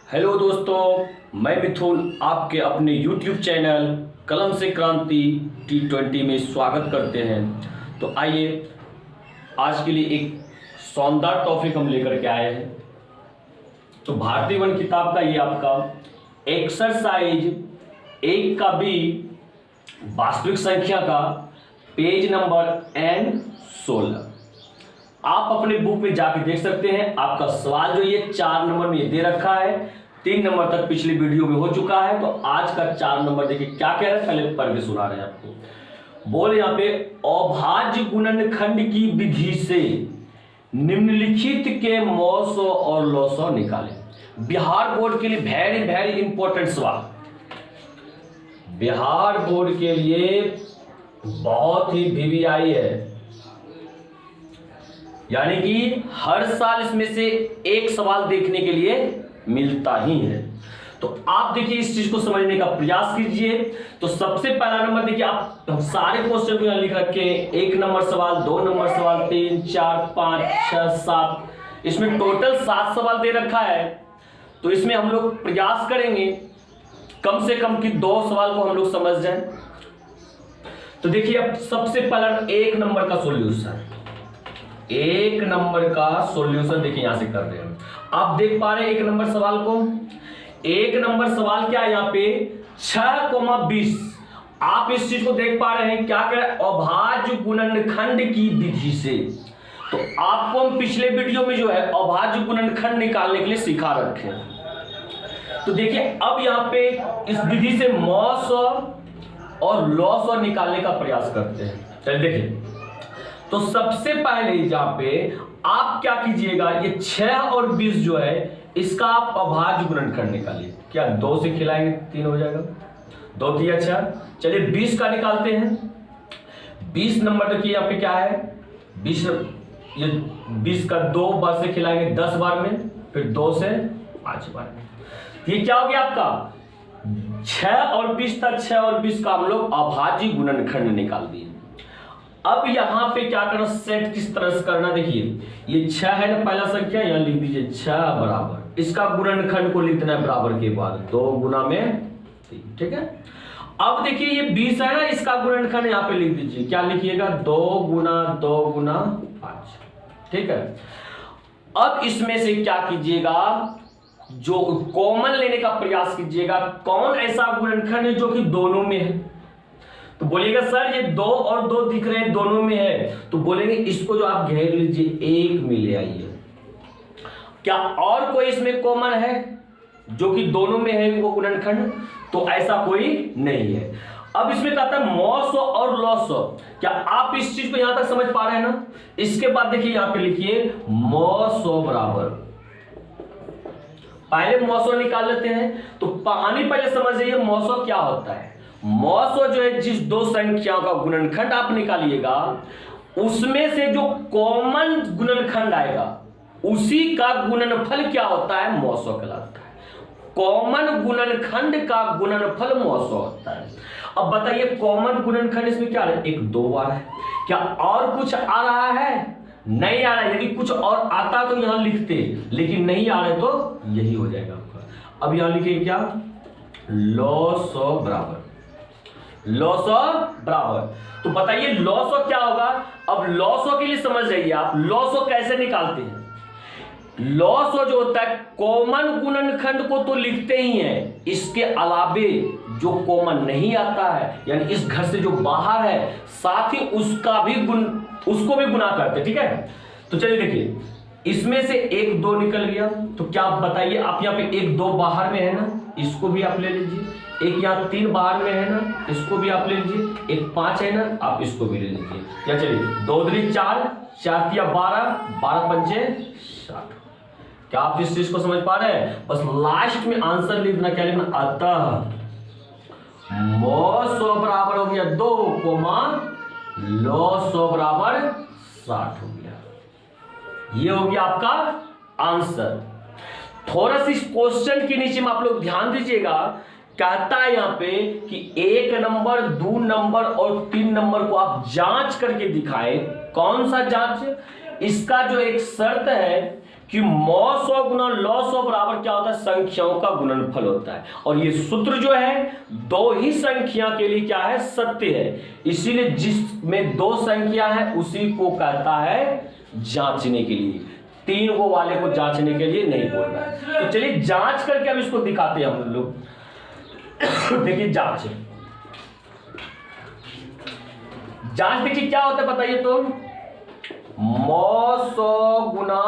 Hello दोस्तों, मैं मिथुन आपके अपने YouTube चैनल कलम से क्रांति T20 में स्वागत करते हैं। तो आइए आज के लिए एक शानदार टॉपिक हम लेकर के आए हैं। तो भारतीय वन किताब का ये आपका एक्सरसाइज 1 का बी वास्तविक संख्या का पेज नंबर N16 आप अपने बुक में जाके देख सकते हैं। आपका सवाल जो ये 4 नंबर में ये दे रखा है, 3 नंबर तक पिछली वीडियो में हो चुका है। तो आज का 4 नंबर देखिए क्या कह रहे हैं, पहले पढ़ के सुना रहे हैं आपको। बोल यहाँ पे अभाज्य गुणनखंड की विधि से निम्नलिखित के मौसो और लौसो निकाले। बिहार बोर्ड के लिए वेरी वेरी इंपॉर्टेंट सवाल, बिहार बोर्ड के लिए बहुत ही वीवीआई है, यानी कि हर साल इसमें से एक सवाल देखने के लिए मिलता ही है। तो आप देखिए इस चीज को समझने का प्रयास कीजिए। तो सबसे पहला नंबर देखिए, आप सारे क्वेश्चन को यहां लिख रखे हैं। 1 नंबर सवाल, 2 नंबर सवाल, 3, 4, 5, 6, 7, इसमें टोटल 7 सवाल दे रखा है। तो इसमें हम लोग प्रयास करेंगे कम से कम कि 2 सवाल को हम लोग समझ जाएं। तो देखिए अब सबसे पहला 1 नंबर का सॉल्यूशन, 1 नंबर का सॉल्यूशन देखिए यहां से कर रहे हैं। आप देख पा रहे हैं 1 नंबर सवाल को। 1 नंबर सवाल क्या है यहाँ पे 6,20। आप इस चीज को देख पा रहे हैं क्या कह रहे हैं, अभाज्य गुणनखंड की विधि से। तो आपको हम पिछले वीडियो में जो है अभाज्य गुणनखंड निकालने के लिए सिखा रखे हैं। तो देखिए अब यहाँ पे इस विधि से मौस और लॉस और निकालने का प्रयास करते हैं। चलिए देखिए, तो सबसे पहले जहां पे आप क्या कीजिएगा, ये 6 और 20 जो है इसका आप अभाज्य गुणनखंड निकालिए। क्या 2 से खिलाएंगे 3 हो जाएगा, 2 दिया 6। चलिए 20 का निकालते हैं। 20 नंबर देखिए यहाँ पे क्या है 20, ये 20 का 2 बार से खिलाएंगे 10 बार में, फिर 2 से 5 बार में। ये क्या हो गया आपका 6 और 20 तक, 6 और 20 का हम लोग अभाज्य गुणनखंड निकाल दिए। अब यहां पे क्या करना, सेट किस तरह से करना, देखिए ये 6 है ना पहला संख्या, यहां लिख दीजिए 6 बराबर, इसका गुणनखंड को लिख देना है बराबर के बाद 2 गुना में 3, ठीक है। अब देखिए ये 20 है ना, इसका गुणनखंड यहां पे लिख दीजिए, क्या लिखिएगा 2 गुना 5, ठीक है। अब इसमें से क्या कीजिएगा, जो कॉमन लेने का प्रयास कीजिएगा, कौन ऐसा गुणनखंड है जो कि दोनों में है। तो बोलिएगा सर ये 2 और 2 दिख रहे हैं दोनों में है, तो बोलेंगे इसको जो आप घेर लीजिए 1 में ले आइए। क्या और कोई इसमें कॉमन है जो कि दोनों में है वो गुणनखंड, तो ऐसा कोई नहीं है। अब इसमें कहता है मौसो और लॉसो। क्या आप इस चीज को यहां तक समझ पा रहे हैं ना। इसके बाद देखिए यहां पे लिखिए मौसो बराबर, पहले मौसो निकाल लेते हैं। तो कहानी पहले समझ जाइए मौसो क्या होता है। मौसो जो है जिस 2 संख्याओं का गुणनखंड आप निकालिएगा उसमें से जो कॉमन गुणनखंड आएगा उसी का गुणनफल क्या होता है, मौसो कहलाता है। कॉमन गुणनखंड का गुणनफल मौसो होता है। अब बताइए कॉमन गुणनखंड इसमें क्या है, 1 2 बार है। क्या और कुछ आ रहा है, नहीं आ रहा है। यदि कुछ और आता तो यहां लिखते, लेकिन नहीं आ रहे तो यही हो जाएगा आपका। अब यहां लिखिए क्या, लॉसो बराबर, लॉसो बराबर। तो बताइए लॉसो क्या होगा। अब लॉसो के लिए समझ जाइए आप, लॉसो कैसे निकालते हैं। लॉसो जो होता है कॉमन गुणनखंड को तो लिखते ही हैं, इसके अलावे जो कॉमन नहीं आता है यानी इस घर से जो बाहर है साथ ही उसका भी उसको भी गुना करते, ठीक है। तो चलिए देखिए इसमें से 1 2 निकल गया, तो क्या आप बताइए, आप यहाँ पे 1 2 बाहर में है ना, इसको भी आप ले लीजिए। 1 यहाँ 3 बाहर में है ना, इसको भी आप ले लीजिए। 1 5 है ना, आप इसको भी ले लीजिए। क्या चलिए 2 3 4, 4 3 12, 12 पंचे 60। क्या आप इस चीज को समझ पा रहे हैं। बस लास्ट में आंसर लिखना, क्या लिखना, अतः मौसो बराबर हो गया 2 कोमा लॉसो बराबर 60 हो गया। ये हो गया आपका आंसर। थोड़ा सा इस क्वेश्चन के नीचे में आप लोग ध्यान दीजिएगा, कहता है यहाँ पे कि 1 नंबर 2 नंबर और 3 नंबर को आप जांच करके दिखाएं। कौन सा जांच, इसका जो एक शर्त है कि मौ 100 गुना लॉ 100 बराबर क्या होता है, संख्याओं का गुणनफल होता है। और ये सूत्र जो है दो ही संख्या के लिए क्या है, सत्य है। इसीलिए जिसमें दो संख्या है उसी को कहता है जांचने के लिए, तीन वो वाले को जांचने के लिए नहीं बोल रहा है। तो चलिए जांच करके अब इसको दिखाते हैं हम लोग। देखिए जांच देखिए क्या होता है बताइए तो, मौ 100 गुना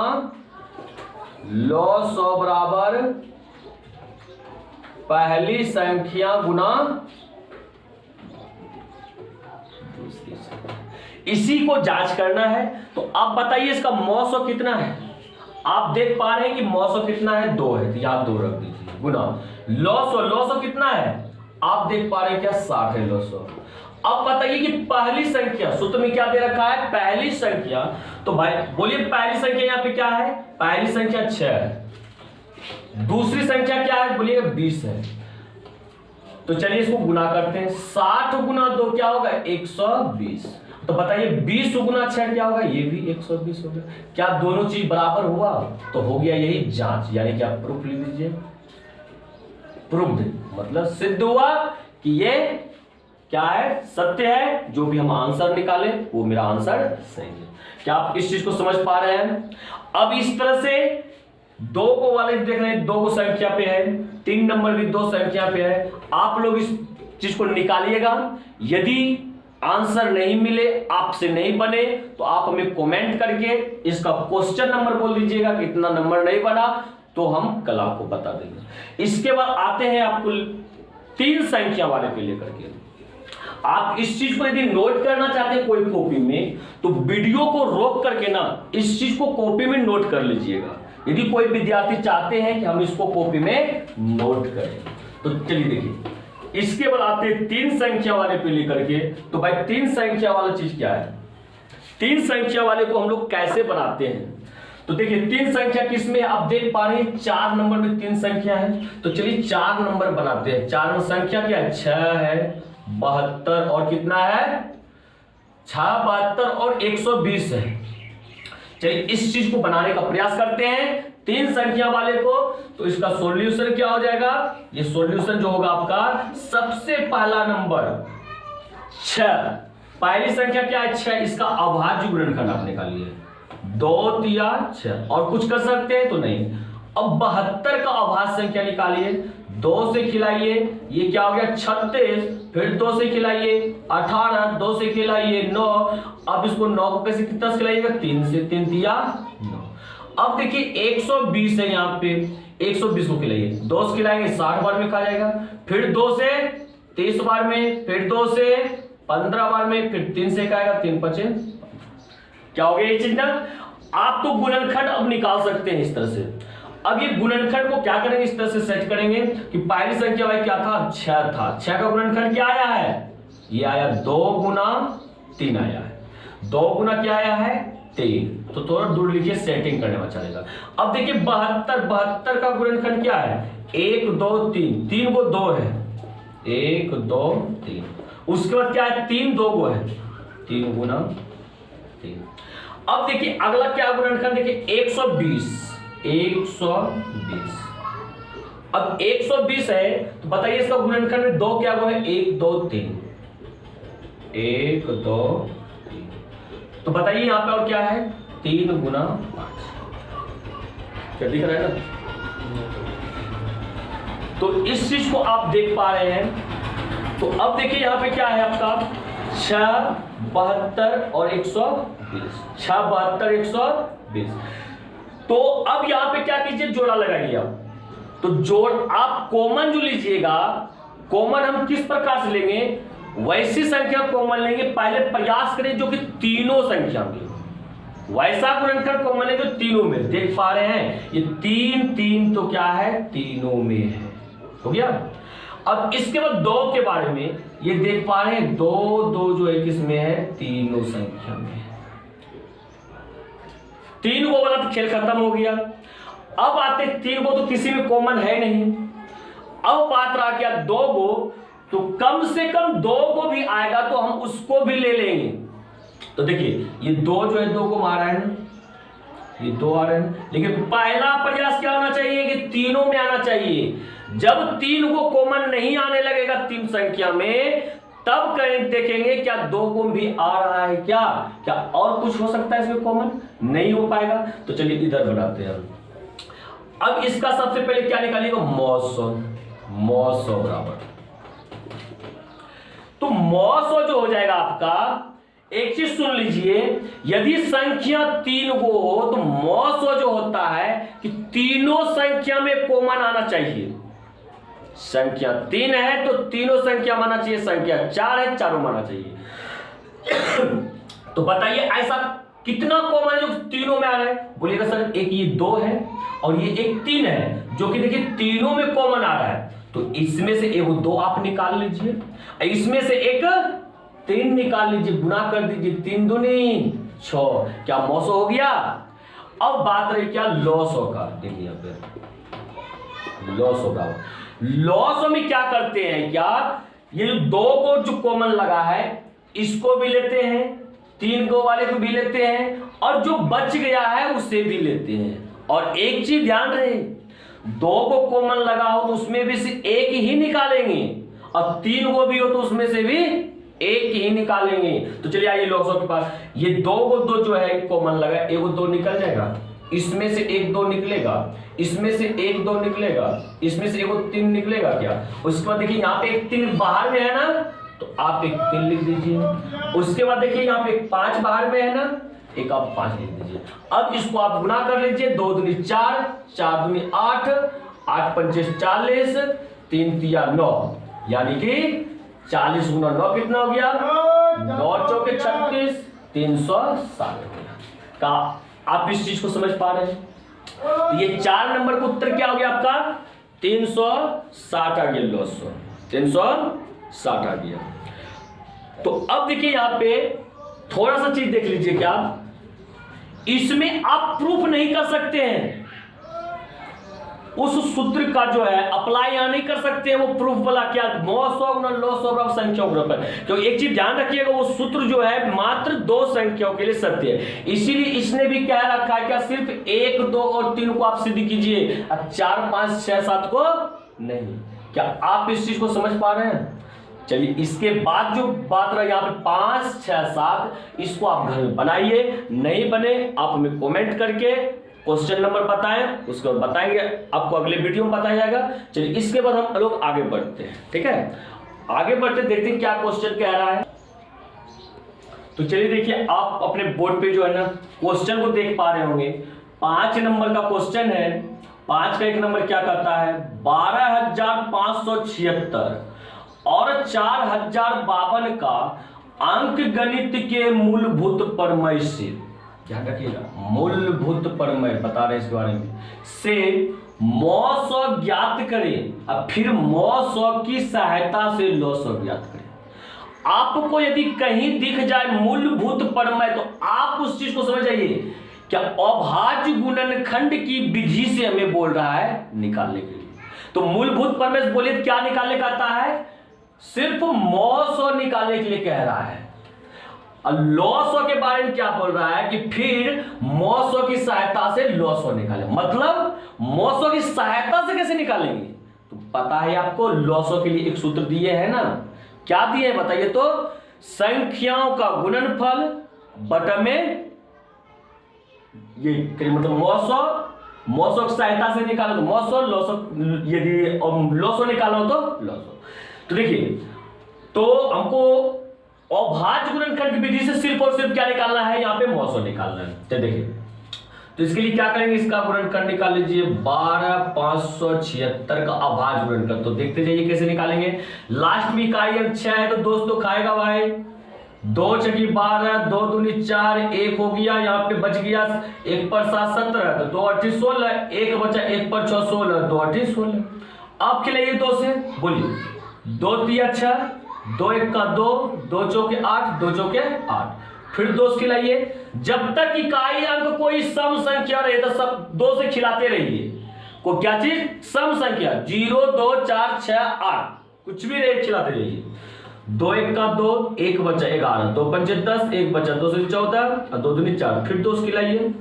लॉ 100 बराबर पहली संख्या गुना दूसरी संख्या, इसी को जांच करना है। तो आप बताइए इसका मौ 100 कितना है। आप देख पा रहे हैं कि मौ 100 कितना है, 2 है, तो यहां 2 रख दीजिए, गुना लॉ 100 कितना है, आप देख पा रहे हैं क्या, 60 है लॉ 100। अब बताइए कि पहली संख्या, सूत्र में क्या दे रखा है, पहली संख्या। तो भाई बोलिए पहली संख्या यहाँ पे क्या है, पहली संख्या 6 है, दूसरी संख्या क्या है बोलिए 20 है। तो चलिए इसको गुना करते हैं, 60 गुना 2 क्या होगा, 120। तो बताइए 20 गुना 6 क्या होगा, ये भी 120 होगा। क्या दोनों चीज बराबर हुआ, तो हो गया यही जांच, यानी कि आप प्रूफ लिख दीजिए, प्रूव्ड, मतलब सिद्ध हुआ कि ये क्या है, सत्य है। जो भी हम आंसर निकाले वो मेरा आंसर सही है। क्या आप इस चीज को समझ पा रहे हैं। अब इस तरह से दो को वाले देख रहे हैं, 2 संख्या पे है, 3 नंबर भी 2 संख्या पे है। आप लोग इस चीज को निकालिएगा। यदि आंसर नहीं मिले, आपसे नहीं बने, तो आप हमें कमेंट करके इसका क्वेश्चन नंबर बोल दीजिएगा कि इतना नंबर नहीं बना, तो हम कल आपको बता देंगे। इसके बाद आते हैं आपको 3 संख्या वाले पे लेकर के। आप इस चीज को यदि नोट करना चाहते हैं कोई कॉपी में, तो वीडियो को रोक करके ना इस चीज को कॉपी में नोट कर लीजिएगा। यदि कोई विद्यार्थी चाहते हैं कि हम इसको कॉपी में नोट करें, तो चलिए देखिए। इसके बाद आते हैं 3 संख्या वाले पे लेकर के। तो भाई 3 संख्या वाला चीज क्या है, 3 संख्या वाले को हम लोग कैसे बनाते हैं। तो देखिए 3 संख्या किसमें, आप देख पा रहे हैं 4 नंबर में 3 संख्या है। तो चलिए 4 नंबर बनाते हैं। 4 में संख्या क्या है, 6 है, 72 और कितना है, 6, 72 और 120 है। चलिए इस चीज को बनाने का प्रयास करते हैं 3 संख्या वाले को। तो इसका सॉल्यूशन क्या हो जाएगा, ये सॉल्यूशन जो होगा आपका, सबसे पहला नंबर 6, पहली संख्या क्या है 6, इसका अभाज्य गुणनखंड आप निकालिए, 2 तिया 6। और कुछ कर सकते हैं तो नहीं। अब 72 का अभाज्य संख्या निकालिए, 2 से खिलाइए, ये क्या हो गया 36, फिर 2 से खिलाइए 18, 2 से खिलाइए 9। अब इसको 9 को कैसे कितना से खिलाइएगा, 3 से, 3 दिया 9। अब देखिए 120 है यहाँ पे, 120 को खिलाइए, 2 से खिलाएंगे 60 बार में खा जाएगा, फिर 2 से 30 बार में, फिर 2 से 15 बार में, फिर 3 से खाएगा, 3 5 क्या हो गया ये चीज ना। आप तो गुणनखंड अब निकाल सकते हैं इस तरह से। अब ये गुणनखंड को क्या करेंगे, इस तरह से सेट करेंगे कि पहली संख्या भाई क्या था, 6 था, 6 का गुणनखंड क्या आया है, ये आया 2 गुना 3 आया है, 2 गुना क्या आया है 3। तो थोड़ा दूर लिखिए, सेटिंग करने में चलेगा। अब देखिए 72 का गुणनखंड क्या है, 1 2 3, 3 को 2 है, 1 2 3। उसके बाद क्या है, 3 2 को है, 3 गुना 3। अब देखिए अगला क्या गुणनखंड, देखिए 120। अब 120 है, तो बताइए इसका गुणनखंड में 2 क्या हुआ है, 1 2 3, 1 2 3। तो बताइए यहां पे और क्या है, 3 गुना 5। क्या दिख रहा है ना। तो इस चीज को आप देख पा रहे हैं। तो अब देखिए यहां पे क्या है आपका 6 72 और 120, 6 72 120। तो अब यहां पे क्या कीजिए, जोड़ा लगाइए आप। तो जोड़ आप कॉमन जो लीजिएगा, कॉमन हम किस प्रकार से लेंगे, वैसी संख्या कॉमन लेंगे। पहले प्रयास करें जो कि तीनों संख्या में, वैसा गुणनखंड कॉमन लेंगे जो तीनों में। देख पा रहे हैं ये 3 3 तो क्या है, तीनों में है, हो गया। अब इसके बाद 2 के बारे में ये देख पा रहे हैं, 2 2 जो है किसमें है, तीनों संख्या में है। 3 को वाला तो खेल खत्म हो गया। अब आते 3 को तो किसी में कॉमन है नहीं। अब बात रहा क्या 2 को, तो कम से कम 2 को भी आएगा तो हम उसको भी ले लेंगे। तो देखिए ये 2 जो है 2 को मारा है ना, ये 2 आ रहे हैं, लेकिन पहला प्रयास क्या होना चाहिए कि तीनों में आना चाहिए। जब 3 को कॉमन नहीं आने लगेगा 3 संख्या में, तब कहीं देखेंगे क्या 2 को भी आ रहा है, क्या और कुछ हो सकता है इसमें कॉमन, नहीं हो पाएगा। तो चलिए इधर बनाते हैं। अब इसका सबसे पहले क्या निकालिएगा, मौसो बराबर, तो मौसो जो हो जाएगा आपका, एक चीज सुन लीजिए, यदि संख्या 3 को हो तो मौसो जो होता है कि तीनों संख्या में कॉमन आना चाहिए। संख्या 3 है तो तीनों संख्या माना चाहिए, संख्या 4 है चारों माना चाहिए। तो बताइए ऐसा कितना कॉमन है जो तीनों में आ रहा है, बोलिएगा सर एक ये 2 है और ये एक 3 है, जो कि देखिए तीनों में कॉमन आ रहा है। तो इसमें से एक 2 आप निकाल लीजिए, इसमें से एक 3 निकाल लीजिए, गुना कर दीजिए, 3 दूनी 6, क्या मौसो हो गया। अब बात रही क्या लॉसो का, देखिए यहाँ पे लॉसो का, लॉसो में क्या करते हैं, क्या ये जो 2 को जो कॉमन लगा है इसको भी लेते हैं, 3 को वाले को भी लेते हैं, और जो बच गया है उसे भी लेते हैं। और एक चीज ध्यान रहे, 2 को कॉमन लगा हो तो उसमें भी से एक ही निकालेंगे, और 3 को भी हो तो उसमें से भी एक ही निकालेंगे। तो चलिए आइए लॉसो के पास, ये 2 को 2 जो है कॉमन लगा, एक 2 निकल जाएगा, इसमें से 1 2 निकलेगा, इसमें से 1 2 निकलेगा, इसमें से 1 3 निकलेगा क्या। उसके बाद देखिए यहाँ पे एक 3 बाहर में है ना, तो आप एक 3 लिख दीजिए। उसके बाद देखिए यहाँ पे 5 बाहर में है ना, एक आप 5 लिख दीजिए। अब इसको आप गुना कर लीजिए, 2 दूनी 4, 4 दूनी 8, 8 पंचे 40, 3 तिया 9, यानी कि 40 गुना 9 कितना हो गया, 9 चौके 36, 360 हो गया। का आप इस चीज को समझ पा रहे हैं। तो ये 4 नंबर का उत्तर क्या हो गया आपका, 360 आ गया, लॉसो 360 आ गया। तो अब देखिए यहां पे थोड़ा सा चीज देख लीजिए, क्या इसमें आप प्रूफ नहीं कर सकते हैं, उस सूत्र का जो है अप्लाई यहां नहीं कर सकते हैं, वो प्रूफ वाला क्या मौसो गुना लॉसो बराबर संख्या बराबर। तो एक चीज ध्यान रखिएगा, वो सूत्र जो है मात्र 2 संख्याओं के लिए सत्य है, इसीलिए इसने भी क्या रखा है, क्या सिर्फ 1 2 और 3 को आप सिद्ध कीजिए, 4 5 6 7 को नहीं। क्या आप इस चीज को समझ पा रहे हैं। चलिए इसके बाद जो बात रहा यहाँ पे 5 6 7, इसको आप घर में बनाइए, नहीं बने आप हमें कमेंट करके क्वेश्चन नंबर बताएं, उसके बाद बताएंगे आपको अगले वीडियो में बताया जाएगा। चलिए इसके बाद हम लोग आगे बढ़ते हैं, ठीक है, आगे बढ़ते देखते हैं क्या क्वेश्चन कह रहा है। तो चलिए देखिए आप अपने बोर्ड पे जो है ना क्वेश्चन को देख पा रहे होंगे, 5 नंबर का क्वेश्चन है। 5 का 1 नंबर क्या कहता है, 12,576 और 4,052 का अंक गणित के मूलभूत प्रमेय से, ध्यान रखिएगा मूलभूत प्रमेय बता रहे इसके बारे में, से मौसो ज्ञात करें, अब फिर मौसो की सहायता से लॉसो ज्ञात करें। आपको यदि कहीं दिख जाए मूलभूत प्रमेय तो आप उस चीज को समझ जाइए, क्या अभाज्य गुणनखंड की विधि से हमें बोल रहा है निकालने के लिए। तो मूलभूत प्रमेय बोलिए क्या निकालने का आता है, सिर्फ मौसो निकालने के लिए कह रहा है। लॉसो के बारे में क्या बोल रहा है कि फिर मौसो की सहायता से लॉसो निकाले, मतलब मौसो की सहायता से कैसे निकालेंगे। तो पता है आपको लॉसो के लिए एक सूत्र दिए है ना, क्या दिए है बताइए तो, संख्याओं का गुणनफल बटा में ये मतलब मौसो की सहायता से निकालो तो मौसो, लॉसो यदि लॉसो निकालो तो लॉसो। तो देखिए तो हमको अभाज्य गुणनखंड की विधि से सिर्फ और सिर्फ क्या निकालना है, यहाँ पे मौसो निकालना है। तो देखिए तो इसके लिए क्या करेंगे, इसका गुणनखंड निकाल लीजिए, 12,576 का अभाज्य गुणनखंड। तो देखते जाइए कैसे निकालेंगे। लास्ट में इकाई अंक 6 है तो दोस्तों खाएगा भाई, 2 छकी 12, 2 दूनी 4, 1 हो गया, यहाँ पे बच गया 1 पर 7 17, तो 2 8 16, 1 बचा 1 पर 6 16, 2 8 16। अब खिलाइए 2 से, बोलिए 2 3 6, 2 1 का 2, 2 चौके 8, 2 चौके 8, फिर 2 खिलाइए। जब तक इकाई अंक कोई सम संख्या रहे तो सब 2 से खिलाते रहिए। को क्या चीज, सम संख्या 0 2 4 6 8 कुछ भी रहे खिलाते रहिए। 2 1 का 2, 1 बचा 11, 2 पंचे 10, 1 बचा 2 से 14 और 2 दूनी 4, फिर 2 खिलाइए।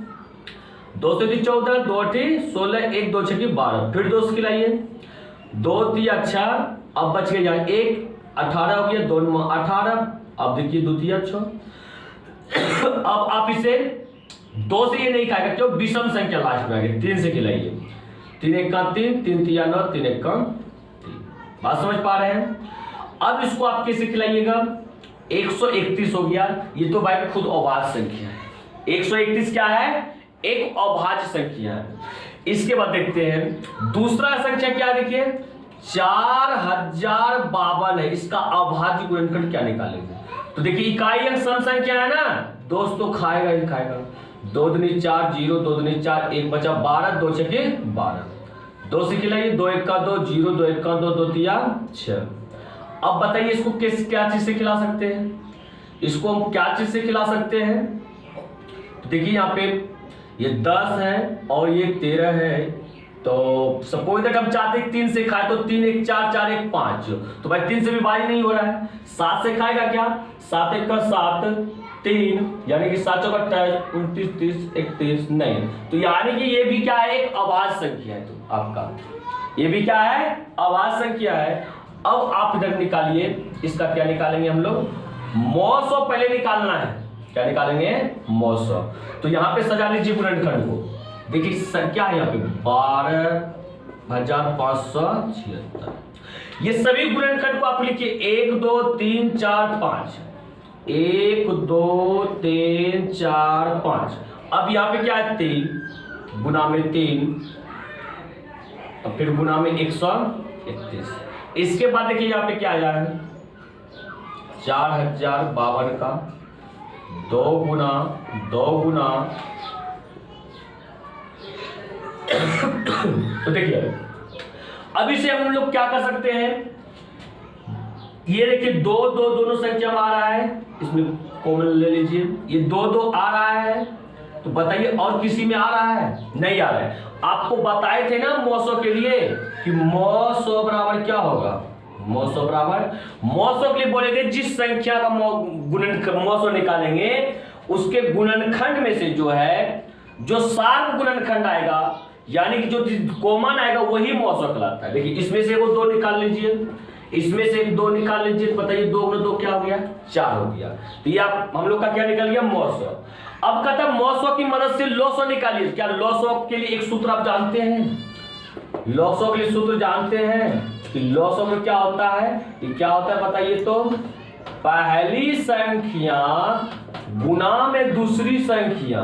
2 से 3 14, 2 8 16, 1 2 6 12, फिर 2 से खिलाइए, 2 3 अच्छा, अब बच गया 1 18 हो गया, 2 9 18, अब देखिए 2 3 6। अब आप इसे 2 से ये नहीं खाएगा क्यों, विषम संख्या लास्ट में आ गई, 3 से खिलाइए, 3 1 का 3, 3 3 9, 3 1 का 3। बात समझ पा रहे हैं। अब इसको आप कैसे खिलाइएगा, 131 हो गया, ये तो भाई खुद अभाज्य संख्या है। 131 क्या है, एक अभाज्य संख्या है। इसके बाद देखते हैं दूसरा संख्या क्या, देखिए 4052 है, इसका अभाज्य गुणनखंड क्या निकालेंगे। तो देखिए इकाई अंक सम संख्या है ना, दोस्तों खाएगा ही खाएगा। 2 दूनी 4 0, 2 दूनी 4, 1 बचा 12, 2 6 12, 2 से खिलाइए, 2 1 का 2 0, 2 1 का 2, 2 3 6। अब बताइए इसको किस क्या चीज से खिला सकते हैं, इसको हम क्या चीज से खिला सकते हैं। तो देखिए यहाँ पे ये 10 है और ये 13 है, तो सपोज दैट हम चाहते हैं 3 से खाए, तो 3 1 4 4 1 5, तो भाई 3 से भी भारी नहीं हो रहा है। 7 से खाएगा क्या, 7 1 का 7 3, यानी कि 7 चौका 28 29 30 31 नहीं, तो यानी कि ये भी क्या है, एक अभाज्य संख्या है। तो आपका ये भी क्या है, अभाज्य संख्या है। अब आप इधर निकालिए, इसका क्या निकालेंगे हम लोग, मौसो पहले निकालना है, क्या निकालेंगे, मौसो। तो यहाँ पे सजा लीजिए गुणनखंड को, देखिए संख्या है यहाँ पे 12,576। ये सभी गुणनखंड को आप लिखिए 1 2 3 4 5, 1 2 3 4 5। अब यहाँ पे क्या है, 3 गुना में 3 और फिर गुना में 131। इसके बाद देखिए यहाँ पे क्या आया है, 4052 का 2 गुना तो देखिए अब इसे हम लोग क्या कर सकते हैं, ये देखिए 2 2 दोनों संख्या में आ रहा है, इसमें कॉमन ले लीजिए, ये 2 2 आ रहा है, तो बताइए और किसी में आ रहा है, नहीं आ रहा है। आपको बताए थे ना मौसो के लिए कि मौसो बराबर क्या होगा, मौसो बराबर, मौसो के लिए बोले थे जिस संख्या का मौसो निकालेंगे उसके गुणनखंड में से जो है, जो सार्व गुणनखंड आएगा यानी कि जो कॉमन आएगा वही मौसो कहलाता है। देखिए इसमें से वो 2 निकाल लीजिए, इसमें से 2 निकाल लीजिए, बताइए 2 गुना 2 क्या हो गया, 4 हो गया। तो ये आप हम लोग का क्या निकल गया, मौसो। अब कहता है मौसो की मदद से लॉसो निकालिए। क्या लॉसो के लिए एक सूत्र आप जानते हैं, लॉसो के लिए सूत्र जानते हैं कि लॉसो में क्या होता है, ये क्या होता है बताइए, तो पहली संख्या गुना में दूसरी संख्या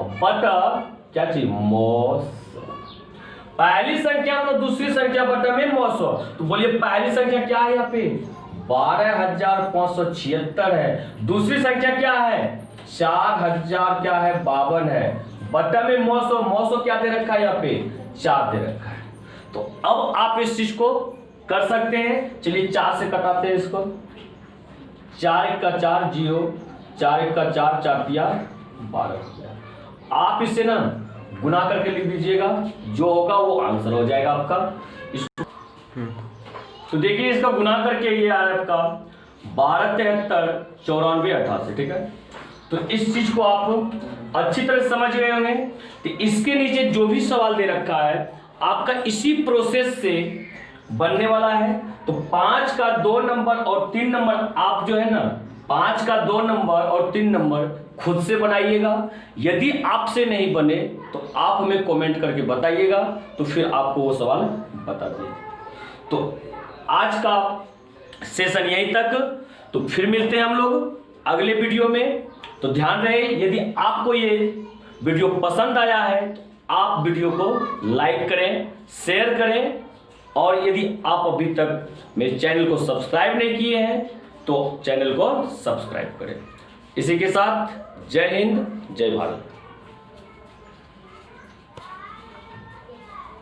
बटा क्या चाहिए, मौसो। पहली संख्या में दूसरी संख्या बटा में मौसो। तो बोलिए पहली संख्या क्या है, यहाँ पे 12,576 है, दूसरी संख्या क्या है 4,000 क्या है 52 है, बटा में मौसो, मौसो क्या दे रखा है यहाँ पे 4 दे रखा है। तो अब आप इस चीज को कर सकते हैं, चलिए 4 से कटाते हैं इसको, 4 1 का 4 0, 4 1 का 4 4 दिया 12। आप इससे ना गुना करके लिख दीजिएगा, जो होगा वो आंसर हो जाएगा आपका। इसको तो देखिए इसका गुना करके ये आया आपका 12 73 94 88, ठीक है। तो इस चीज को आप अच्छी तरह समझ गए होंगे। तो इसके नीचे जो भी सवाल दे रखा है आपका इसी प्रोसेस से बनने वाला है। तो 5 का 2 नंबर और 3 नंबर आप जो है ना 5 का 2 नंबर और 3 नंबर खुद से बनाइएगा। यदि आपसे नहीं बने तो आप हमें कमेंट करके बताइएगा, तो फिर आपको वो सवाल बता दिए। तो आज का सेशन यहीं तक, तो फिर मिलते हैं हम लोग अगले वीडियो में। तो ध्यान रहे, यदि आपको ये वीडियो पसंद आया है तो आप वीडियो को लाइक करें, शेयर करें, और यदि आप अभी तक मेरे चैनल को सब्सक्राइब नहीं किए हैं तो चैनल को सब्सक्राइब करें। इसी के साथ जय हिंद, जय भारत।